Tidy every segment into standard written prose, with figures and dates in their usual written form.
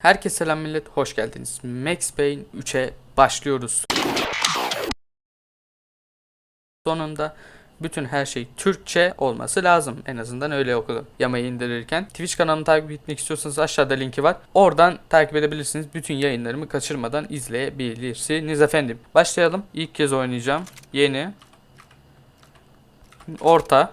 Herkese selam millet, hoş geldiniz. Max Payne 3'e başlıyoruz. Sonunda bütün her şey Türkçe olması lazım. En azından öyle okudum. Yamayı indirirken. Twitch kanalımı takip etmek istiyorsanız aşağıda linki var. Oradan takip edebilirsiniz. Bütün yayınlarımı kaçırmadan izleyebilirsiniz efendim. Başlayalım. İlk kez oynayacağım. Yeni. Orta.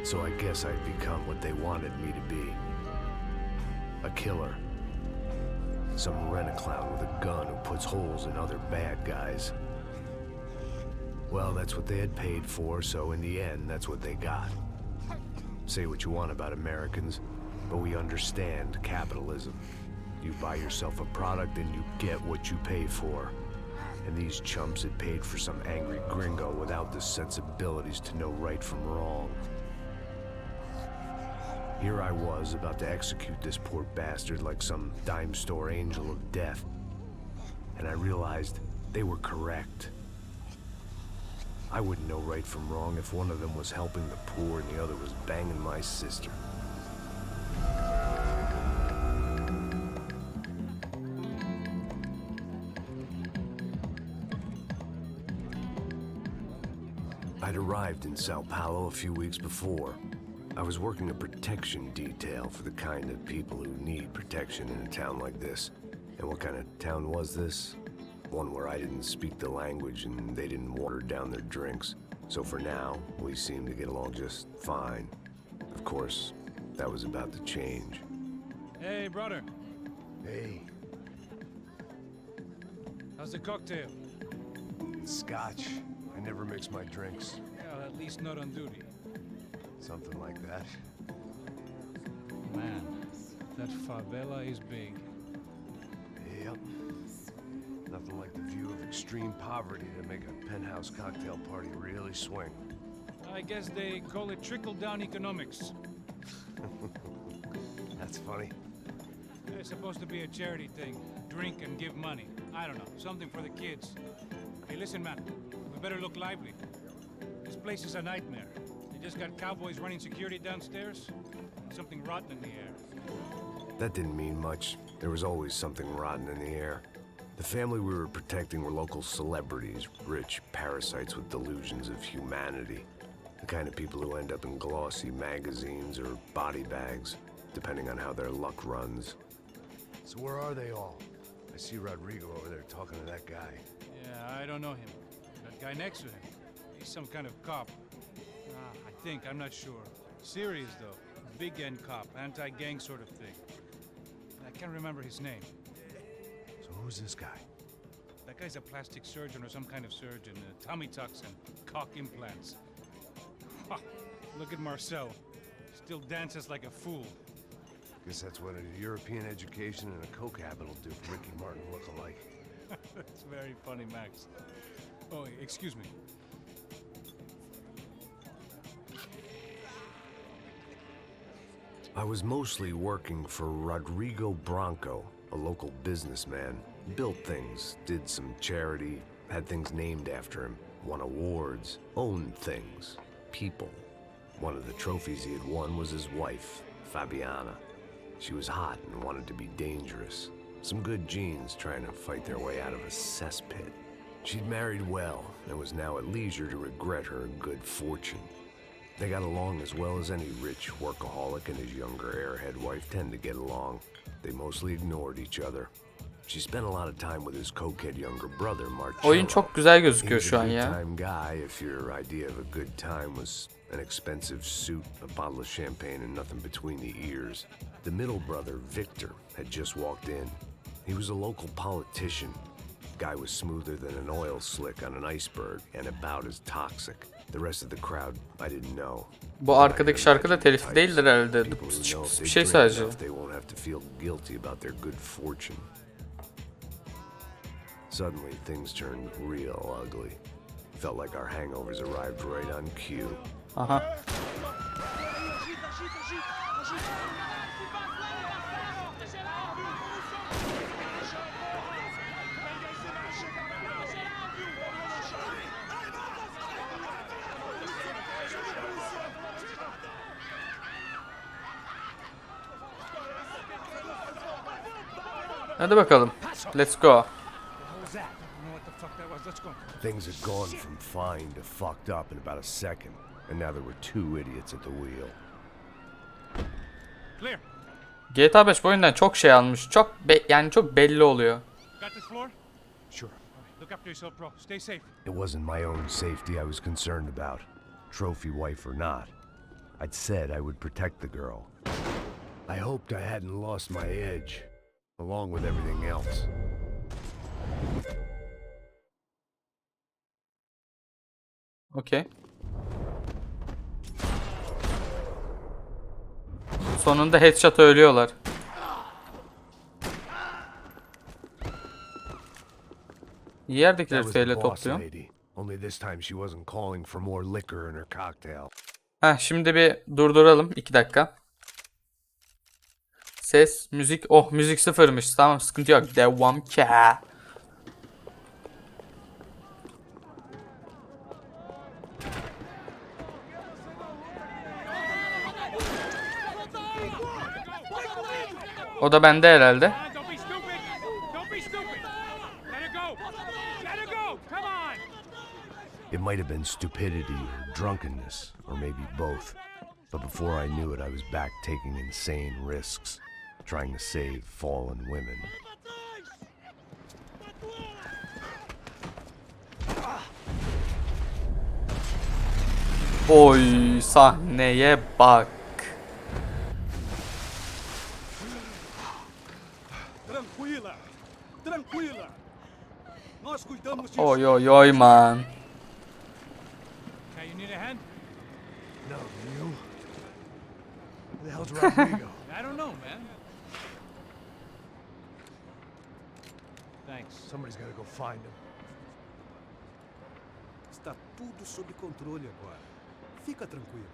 So I guess I'd become what they wanted me to be. A killer. Some rent-a-clown with a gun who puts holes in other bad guys. Well, that's what they had paid for, so in the end, that's what they got. Say what you want about Americans, but we understand capitalism. You buy yourself a product and you get what you pay for. And these chumps had paid for some angry gringo without the sensibilities to know right from wrong. Here I was, about to execute this poor bastard like some dime store angel of death. And I realized they were correct. I wouldn't know right from wrong if one of them was helping the poor and the other was banging my sister. I'd arrived in Sao Paulo a few weeks before. I was working a protection detail for the kind of people who need protection in a town like this. And what kind of town was this? One where I didn't speak the language and they didn't water down their drinks. So for now, we seemed to get along just fine. Of course, that was about to change. Hey, brother. Hey, How's the cocktail? it's scotch. I never mix my drinks. Well, at least not on duty. Something like that. Man, that favela is big. Yep. Nothing like the view of extreme poverty to make a penthouse cocktail party really swing. I guess they call it trickle-down economics. That's funny. It's supposed to be a charity thing. Drink and give money. I don't know, something for the kids. Hey, listen, man, we better look lively. This place is a nightmare. They just got cowboys running security downstairs. Something rotten in the air. That didn't mean much. There was always something rotten in the air. The family we were protecting were local celebrities, rich parasites with delusions of humanity. The kind of people who end up in glossy magazines or body bags, depending on how their luck runs. So where are they all? I see Rodrigo over there talking to that guy. Yeah, I don't know him. That guy next to him, he's some kind of cop. I think, I'm not sure. Serious, though. Big end cop, anti-gang sort of thing. I can't remember his name. So who's this guy? That guy's a plastic surgeon or some kind of surgeon. Tummy tucks and cock implants. Ha, look at Marcel. Still dances like a fool. Guess that's what a European education and a coke habit will do for Ricky Martin look-alike. That's very funny, Max. Oh, excuse me. I was mostly working for Rodrigo Branco, a local businessman. Built things, did some charity, had things named after him, won awards, owned things, people. One of the trophies he had won was his wife, Fabiana. She was hot and wanted to be dangerous. Some good genes trying to fight their way out of a cesspit. She'd married well and was now at leisure to regret her good fortune. They got along as well as any rich workaholic and his younger airhead wife tend to get along. They mostly ignored each other. She spent a lot of time with his cokehead younger brother, Marcello. Oyun çok güzel gözüküyor şu an He was a ya. good time guy if your idea of a good time was an expensive suit, a bottle of champagne, and nothing between the ears. The middle brother, Victor, had just walked in. He was a local politician. Guy was smoother than an oil slick on an iceberg and about as toxic. The rest of the crowd, I didn't know. Bu arkadaki şarkı da telif değildir herhalde. People who know if Bir they şey drink sadece. enough, they won't have to feel guilty about their good fortune. Suddenly, things turned real ugly. Felt like our hangovers arrived right on cue. Aha. Hadi bakalım. Let's go. Things had gone from fine to fucked up in about a second, and now there were two idiots at the wheel. Clear. GTA 5 bu oyundan çok şey almış. Yani çok belli oluyor. Got this floor? Sure. Look after yourself, bro. Stay safe. It wasn't my own safety I was concerned about, trophy wife or not. I'd said I would protect the girl. I hoped I hadn't lost my edge, along with everything else. Okey. Sonunda headshot'a ölüyorlar. Yerdekileri That was the F ile boss topluyor. lady. Only this time she wasn't calling for more liquor in her cocktail. Heh, şimdi bir durduralım. 2 dakika. Ses, müzik. Oh, müzik sıfırmış. Tamam, sıkıntı yok. Devam ki. O da bende herhalde. Don't be stupid. Don't be stupid. Let her go. Let her go. Come on. It might have been stupidity or drunkenness, or maybe both. But before I knew it, I was back taking insane risks, trying to save fallen women. Oy, sahneye bak. Tranquila, tranquila. Nós cuidamos disso. Oy oy oy man. Okay, you need a hand? No, you? Who the hell's Rodrigo? I don't know, man. Thanks. Somebody's gotta go find him. Está tudo sob controle agora. Fica tranquilo.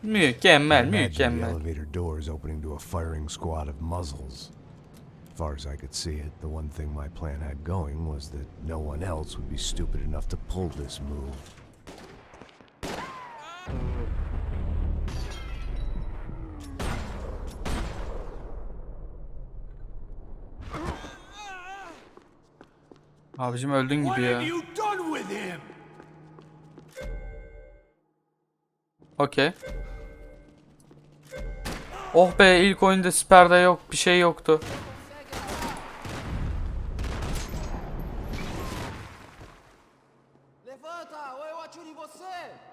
Mükemmel, Imagine the mükemmel. elevator doors opening to a firing squad of muzzles. As far as I could see it, the one thing my plan had going was that no one else would be stupid enough to pull this move. Abicim öldün gibi ya. you done with him? Okey. Oh be, ilk oyunda siperda yok, bir şey yoktu.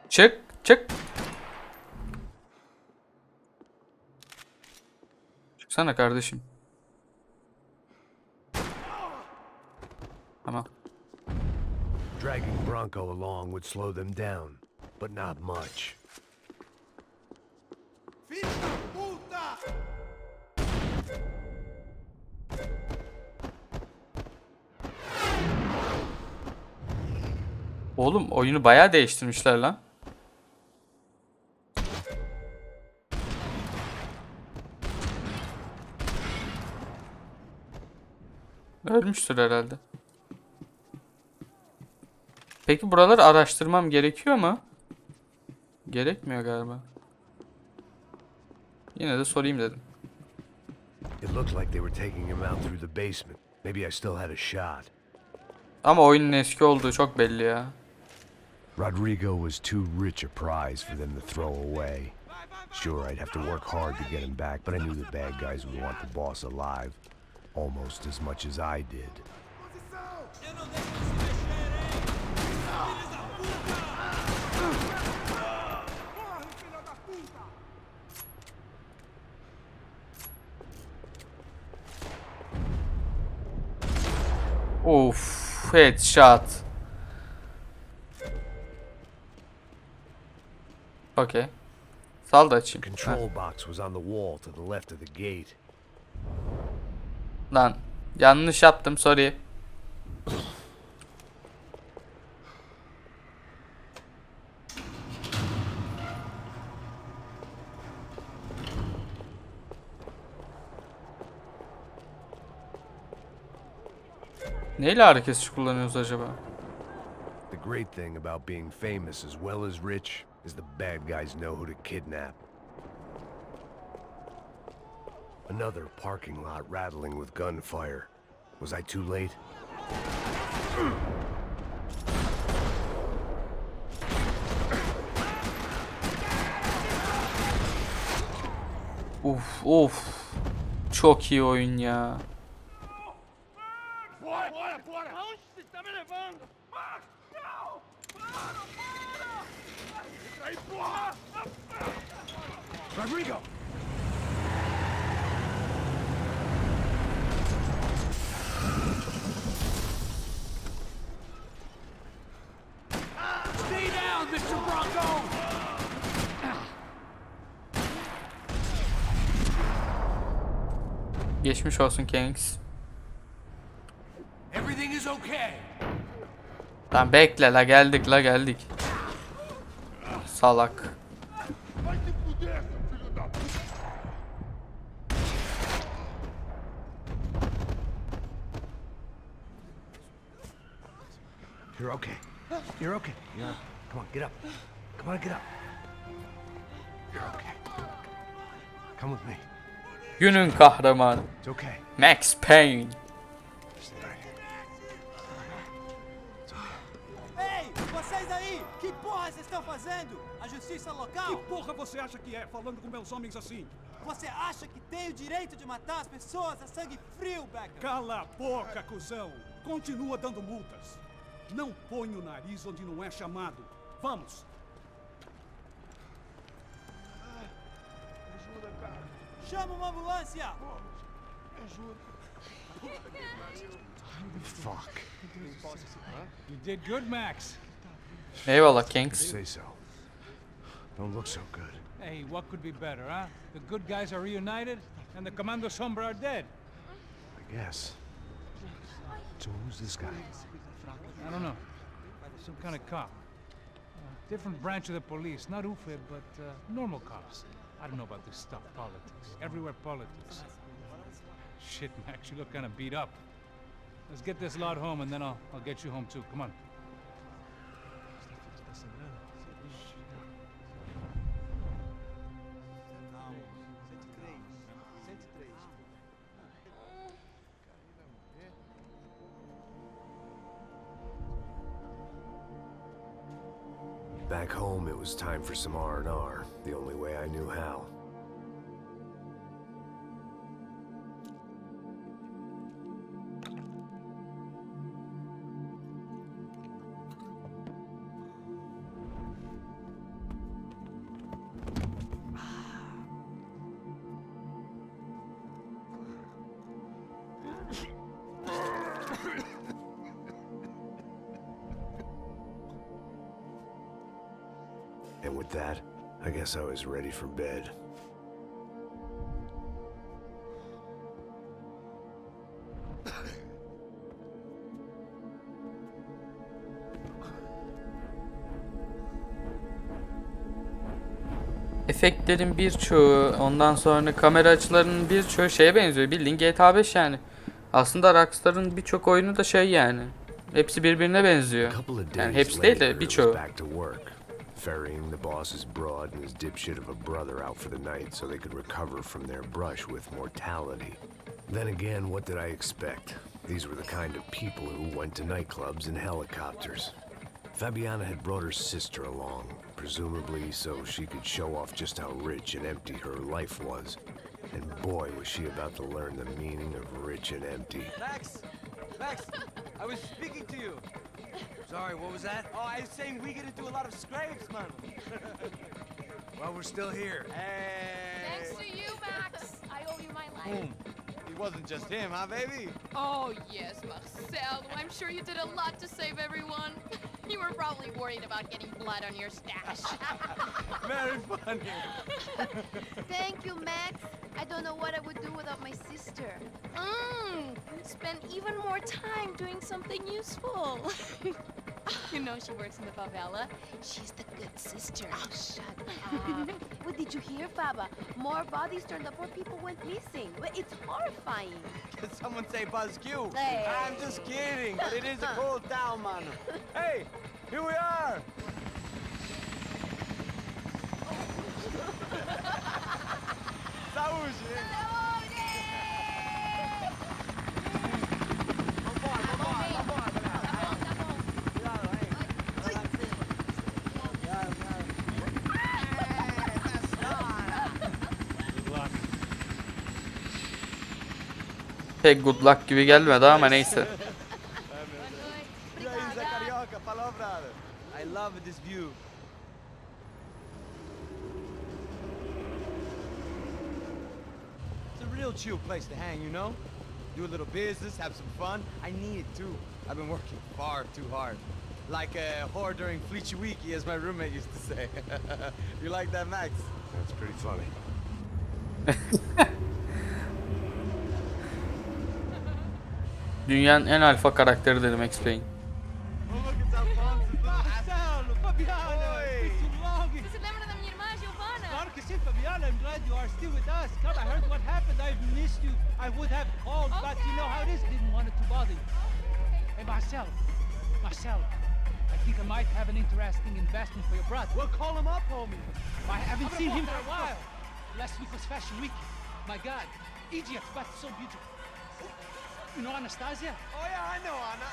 Çık, çık. Çıksana kardeşim. Tamam. Dragging Bronco along would slow them down, but not much. Filha da puta! Oğlum oyunu bayağı değiştirmişler lan. Ölmüştür herhalde. Peki buraları araştırmam gerekiyor mu? Gerekmiyor galiba. Yine de sorayım dedim. It looked like they were taking him out through the basement. Maybe I still had a shot. Ama oyunun eski olduğu çok belli ya. Rodrigo was too rich a prize for them to throw away. Sure, I'd have to work hard to get him back, but I knew the bad guys would want the boss alive almost as much as I did. Of, headshot. Okay. Sal da açayım. Control box was on the wall to the left of the gate. Lan Yanlış yaptım, sorry. Neyle ağrı kesici kullanıyoruz acaba? The great thing about being famous as well as rich is the bad guys know who to kidnap. Another parking lot rattling with gunfire. Was I too late? Of. Çok iyi oyun ya. Rodrigo! Stay down, Mr. Bronco! Geçmiş olsun Kings. Everything is okay. Tamam bekle la, geldik. Salak. You're okay. You're okay. Come on, get up. Come on, get up. You're okay. Come with me. Günün kahramanı It's okay. Max Payne. Ei, vocês aí! Que porra vocês estão fazendo? A justiça local? Que porra você acha que é, falando com meus homens assim? Você acha que tem o direito de matar as pessoas a sangue frio, Becker? Cala a boca, cuzão! Continua dando multas. Não põe o nariz onde não é chamado. Vamos! Chama uma ambulância! Fuck. You did good, Max. Eyvallah Kings. Say so. Don't look so good. Hey, what could be better, huh? The good guys are reunited, and the Commando Sombra are dead. I guess. So who's this guy? I don't know. Some kind of cop. Different branch of the police. Not UFE, but normal cops. I don't know about this stuff, politics. Everywhere politics. Shit, Max, you look kind of beat up. Let's get this lot home, and then I'll get you home too. Come on. Back home, it was time for some R&R, the only way I knew how. And with that, I guess I was ready for bed. Efektlerin birçoğu, ondan sonra kamera açılarının birçoğu şeye benziyor. Bildiğin GTA 5 yani. Aslında Rockstar'ın birçok oyunu da şey yani. Hepsi birbirine benziyor. Yani hepsi değil de birçoğu. Ferrying the boss's broad and his dipshit of a brother out for the night so they could recover from their brush with mortality. Then again, what did I expect? These were the kind of people who went to nightclubs in helicopters. Fabiana had brought her sister along, presumably so she could show off just how rich and empty her life was. And boy, was she about to learn the meaning of rich and empty. Max! Max! I was speaking to you! Sorry, what was that? Oh, I was saying we get to do a lot of scrapes, man. Well, we're still here. Hey! Thanks to you, Max. I owe you my life. Boom. It wasn't just him, huh, baby? Oh, yes, Marcel. I'm sure you did a lot to save everyone. You were probably worried about getting blood on your stash. Very funny. Thank you, Max. I don't know what I would do without my sister. Spend even more time doing something useful. You know she works in the favela. She's the good sister. Oh, shut up. What did you hear, Baba? More bodies turned up, more people went missing. It's horrifying. Did someone say Buzz Q? Hey. I'm just kidding, but it is a cold town, man. Hey, here we are. Saúde. Pek good luck gibi gelmedi ama neyse. E aí, Zé Carioca, falou, brother. I love this view. It's a real chill place to hang, you know? Do a little business, have some fun. I need it too. I've been working far too hard. Like a whore during Fleechy Weeky, as my roommate used to say. You like that, Max? That's pretty funny. Dünyanın en alfa karakteri dedi Max Payne. Oh, look, it's Alfonso. Marcelo, Fabiana, Oi. it's too long. Você lembra da minha irmã, Giovanna? Claro que sim, Fabiana. I'm glad you are still with us. Come, I heard what happened. I've missed you. I would have called, but you know how it is. Didn't want it to bother you. Hey, Marcelo. Marcelo, I think I might have an interesting investment for your brother. Well, call him up, homie. I haven't seen him for a while. Last week was Fashion Week. My God, Egypt, but so beautiful. You know Anastasia? Oh, yeah, I know, Anna.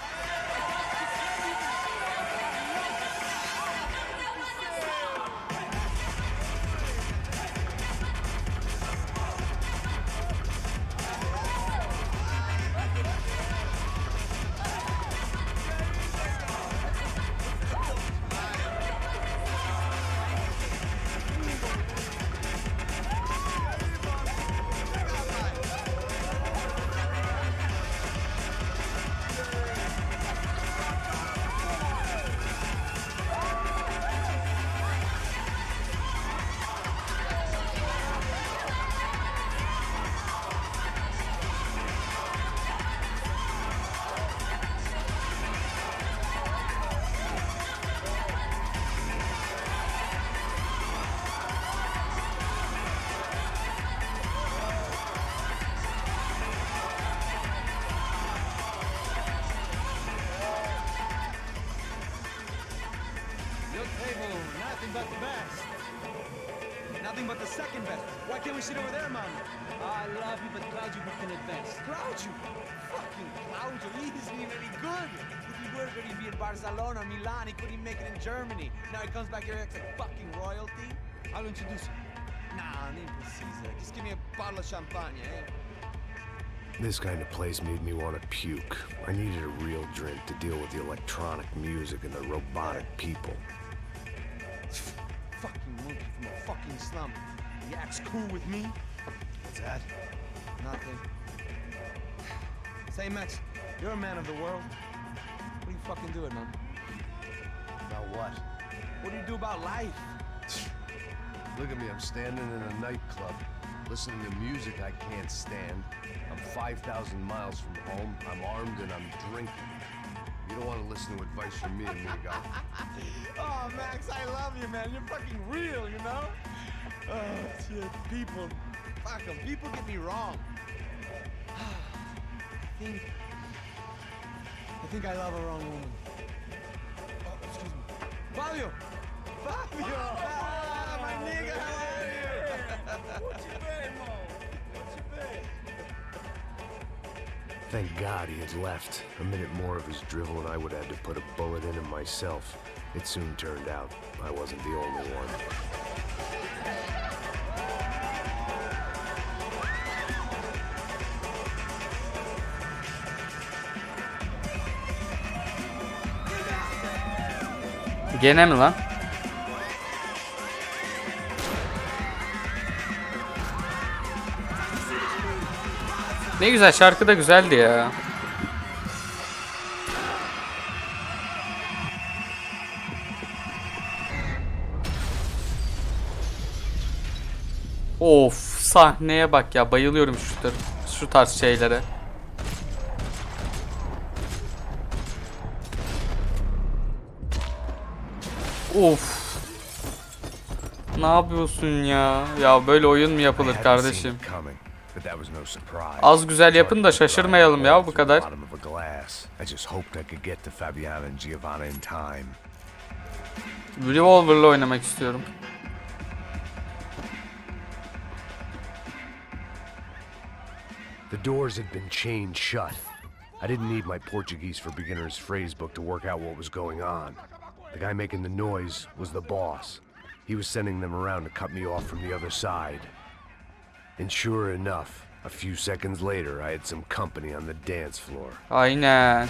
Your table, nothing but the best. Nothing but the second best. Why can't we sit over there, man? I love you, but glad you booked in advance. Claudio! Fucking Claudio, he isn't even any good. If he were going to be in Barcelona, Milan, he couldn't make it in Germany. Now he comes back here acting like fucking royalty. I'll introduce you. Nah, need precisa. Just give me a bottle of champagne, eh? This kind of place made me want to puke. I needed a real drink to deal with the electronic music and the robotic people. Fucking monkey from a fucking slum. He acts cool with me. What's that? Nothing. Say, Max, you're a man of the world. What are you fucking doing, man? About what? What do you do about life? Look at me, I'm standing in a nightclub, listening to music I can't stand. I'm 5,000 miles from home, I'm armed and I'm drinking. You don't want to listen to advice from me, amigo. Oh, Max, I love you, man. You're fucking real, you know? Oh, shit. People. Fuck 'em. People get me wrong. I think I love a wrong woman. Oh, excuse me. Fabio! Fabio! Ah, my nigga, how are you? What you been, Mo? What you been? Thank God he had left. A minute more of his drivel and I would have had to put a bullet in him myself. It soon turned out I wasn't the only one. Gene mi lan? Ne güzel, şarkı da güzeldi ya. Of, sahneye bak ya. Bayılıyorum şu tarz şeylere. Of. Ne yapıyorsun ya? Ya böyle oyun mu yapılır kardeşim? Az güzel yapın da şaşırmayalım ya bu kadar. Revolver'la oynamak istiyorum. The doors had been chained shut. I didn't need my Portuguese for Beginners phrase book to work out what was going on. The guy making the noise was the boss. He was sending them around to cut me off from the other side. And sure enough, a few seconds later, I had some company on the dance floor. Aynen.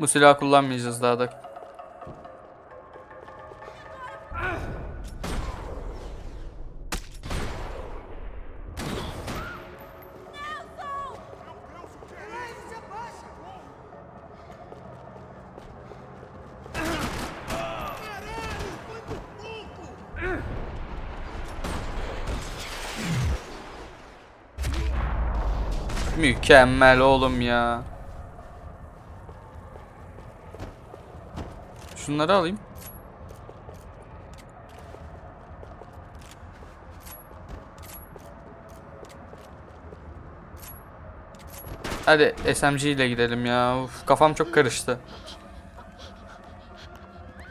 Bu silahı kullanmayacağız daha da. Mükemmel oğlum ya. Şunları alayım. Hadi SMG ile gidelim ya. Uf, kafam çok karıştı.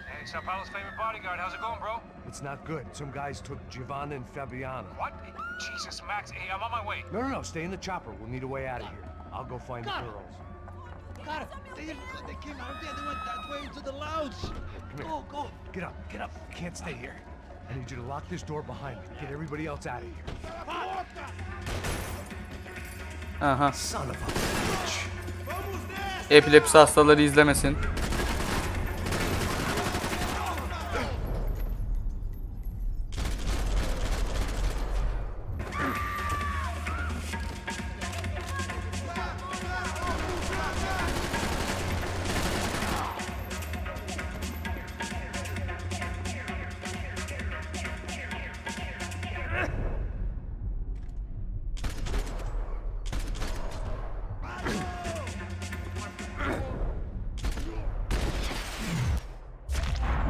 Hey, Sao Paulo's favorite bodyguard. How's it going, bro? It's not good. Some guys took Giovanna and Fabiana. What? Jesus, Max. Hey, I'm on my way. No, stay in the chopper. We'll need a way out of here. I'll go find the girls. God, they came out there. They went that way into the lounge. Go. Get up. You can't stay here. I need you to lock this door behind me. Get everybody else out of here. Aha. Son of a bitch. Epilepsi hastaları izlemesin.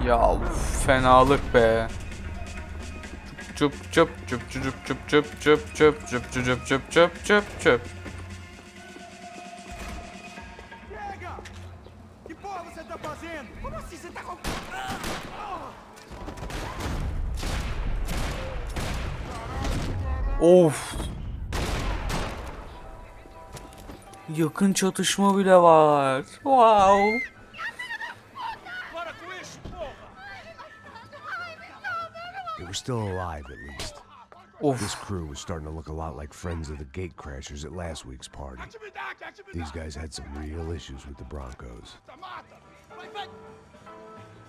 Ya uf, fenalık be. Çöp. Que porra você tá fazendo? Como assim você tá com... Of. Yakın çatışma bile var. Wow. Para com isso, porra! They were still alive, at least. This crew was starting to look a lot like friends of the gatecrashers at last week's party. These guys had some real issues with the Broncos.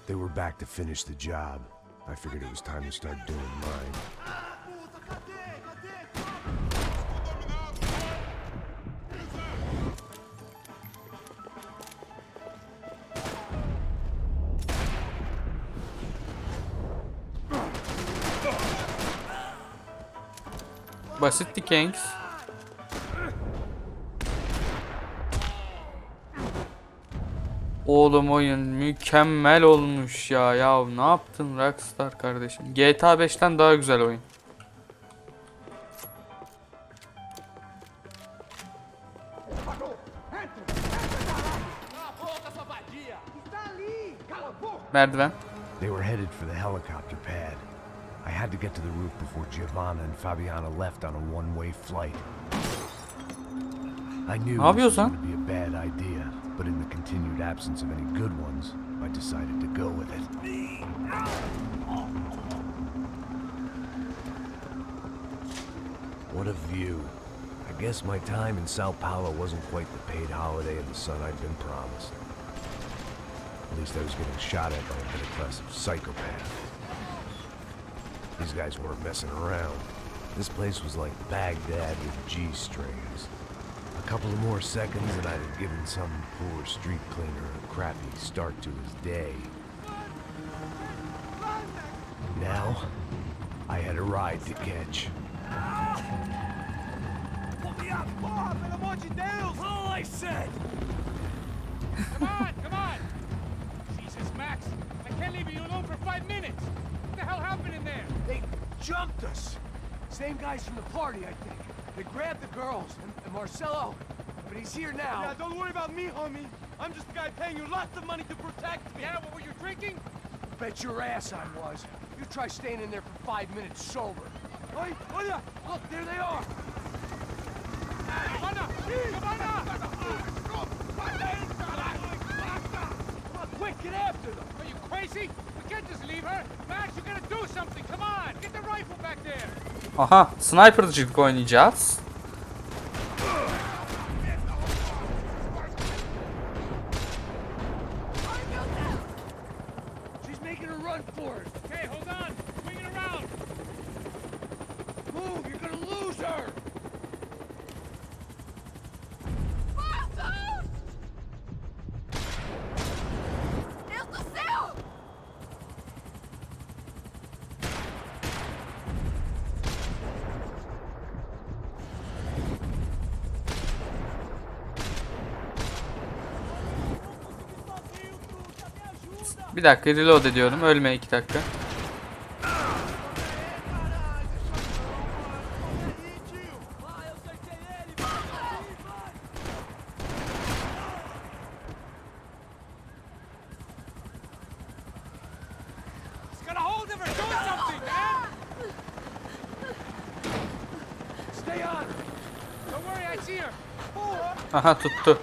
They were back to finish the job. I figured it was time to start doing mine. Basitti Kings. Oğlum oyun mükemmel olmuş ya. Ya ne yaptın Rockstar kardeşim? GTA 5'ten daha güzel oyun. Merdiven. They were headed for the helicopter pad. I had to get to the roof before Giovanna and Fabiana left on a one-way flight. I knew Ne this was yapıyorsun? going to be a bad idea, but in the continued absence of any good ones, I decided to go with it. What a view. I guess my time in Sao Paulo wasn't quite the paid holiday in the sun I'd been promised. At least I was getting shot at by a middle-class psychopath. These guys weren't messing around. This place was like Baghdad with G-strings. A couple of more seconds and I'd have given some poor street cleaner a crappy start to his day. Now, I had a ride to catch. All I said! Come on! Jesus, Max, I can't leave you alone for 5 minutes. What the hell happened in there? They jumped us. Same guys from the party, I think. They grabbed the girls and Marcelo, but he's here now. Yeah, don't worry about me, homie. I'm just the guy paying you lots of money to protect me. Yeah, what were you drinking? Bet your ass I was. You try staying in there for 5 minutes sober. Hey, look, there they are. Bana! Come on, quick, get after them. Are you crazy? We can't just leave her. Max, you gotta do something. Come on, get the rifle back there. Aha, sniper'cılık oynayacağız. She's making a run for it. Okay, hold on. Swing it around. Move, you're gonna lose her. Deus do céu! Bir dakika reload ediyorum. Ölme 2 dakika. He's got a hold of her. Do something, man. Stay on her. Don't worry, I see her. Aha tuttu.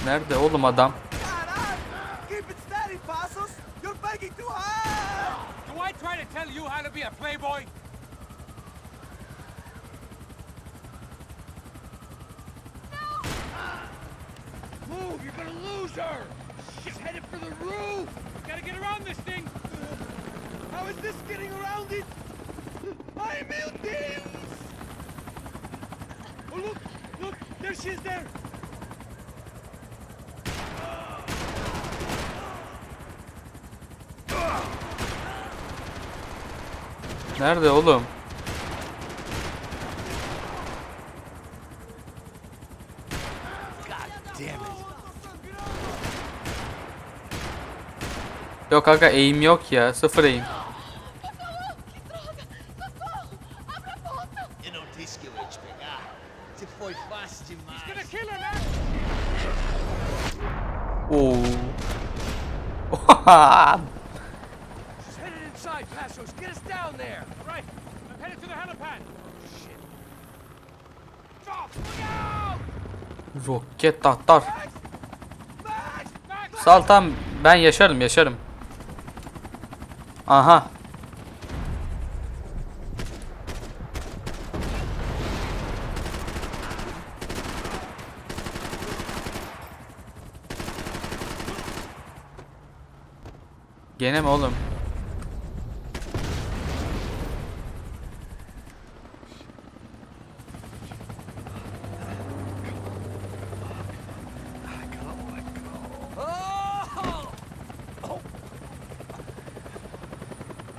Nerede oğlum adam? Keep it steady, Passos. You're begging too hard. Do I try to tell you how to be a playboy? Move, you're gonna lose her. She's headed for the roof. Gotta get around this thing. How is this getting around it? Ay, meu Deus! Oh, look, there she is there. Nerede oğlum? Yok aga aim yok ya. Sıfır aim. Eu não disse que eu ia te pegar. Você foi fácil demais. He's gonna kill her, man. Oo. She's headed inside, Passos. Get us down there. Right, I'm headed to the helipad. Shit. Drop! Look out! Roket tahtar. Max! Sal tam ben yaşarım. Aha. Gene mi oğlum?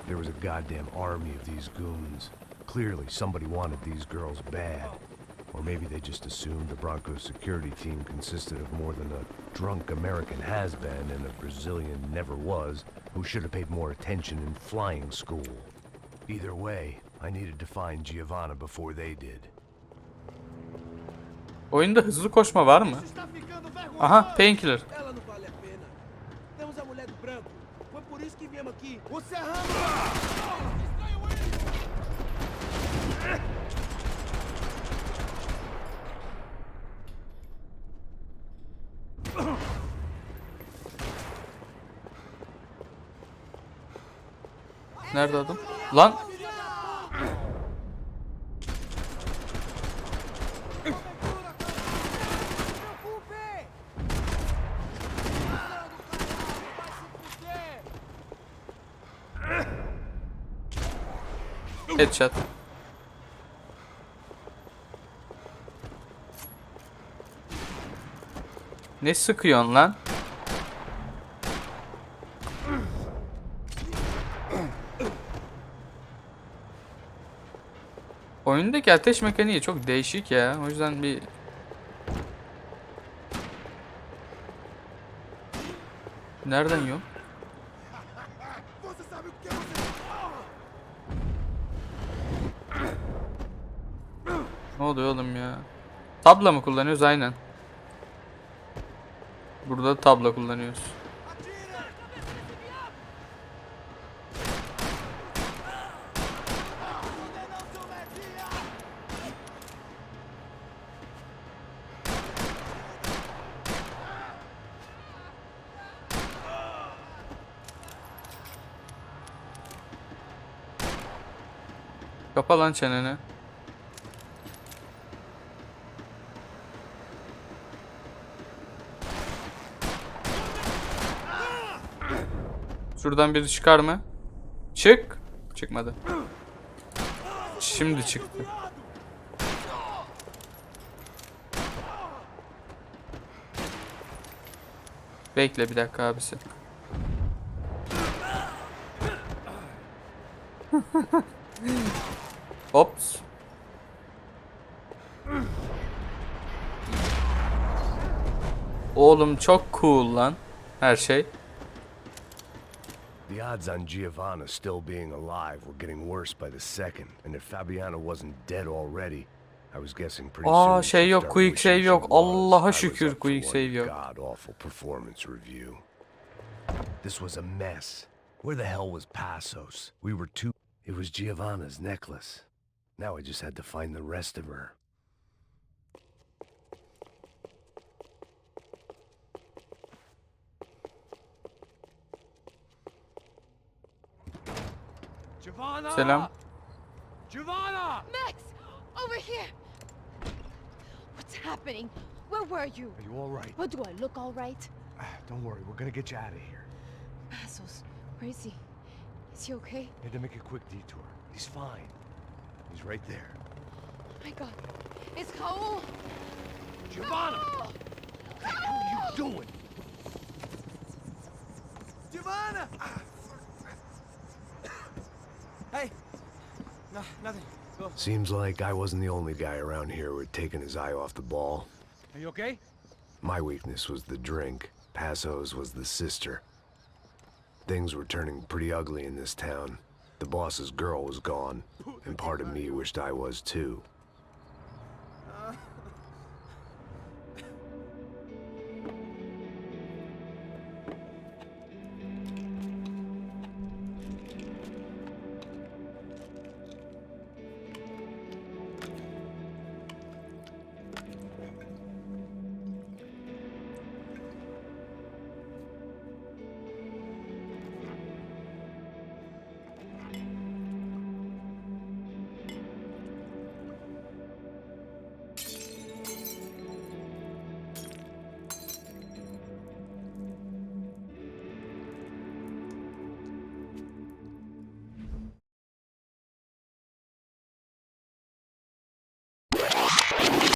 There was a goddamn army of these goons. Clearly, somebody wanted these girls bad. Or maybe they just assumed the Broncos security team consisted of more than a drunk American has-been and a Brazilian never-was who should have paid more attention in flying school. Either way, I needed to find Giovanna before they did. Oyunda hızlı koşma var mı? Aha, painkiller. Ela não vale a pena. Temos a mulher do branco. Foi por isso que viemos aqui. Você arrama! Nerede adam? Lan! Headshot. Ne sıkıyorsun lan? Oyundaki ateş mekaniği çok değişik ya. O yüzden bir... Nereden yiyor? Ne oluyor oğlum ya? Tabla mı kullanıyoruz? Aynen. Burada tabla kullanıyoruz. Kapa lan çeneni. Şuradan biri çıkar mı? Çık. Çıkmadı. Şimdi çıktı. Bekle bir dakika abisi. Ops. Oğlum çok cool lan. Her şey. The odds on Giovanna still being alive were getting worse by the second, and if Fabiana wasn't dead already, I was guessing pretty soon. Şey yok, quick save yok. Allah'a şükür quick save yok. God awful performance review. This was a mess. Where the hell was Passos? We were too. It was Giovanna's necklace. Now I just had to find the rest of her. Giovanna! Selam. Giovanna! Max! Over here! What's happening? Where were you? Are you all right? What, do I look all right? Don't worry, we're gonna get you out of here. Passos, where is he? Is he okay? Had to make a quick detour. He's fine. He's right there. Oh my god. It's Raul! Giovanna! Raul! What the hell are you doing? Giovanna! Hey. No, nothing. Go. Seems like I wasn't the only guy around here who had taken his eye off the ball. Are you okay? My weakness was the drink. Passos was the sister. Things were turning pretty ugly in this town. The boss's girl was gone, and part of me wished I was too.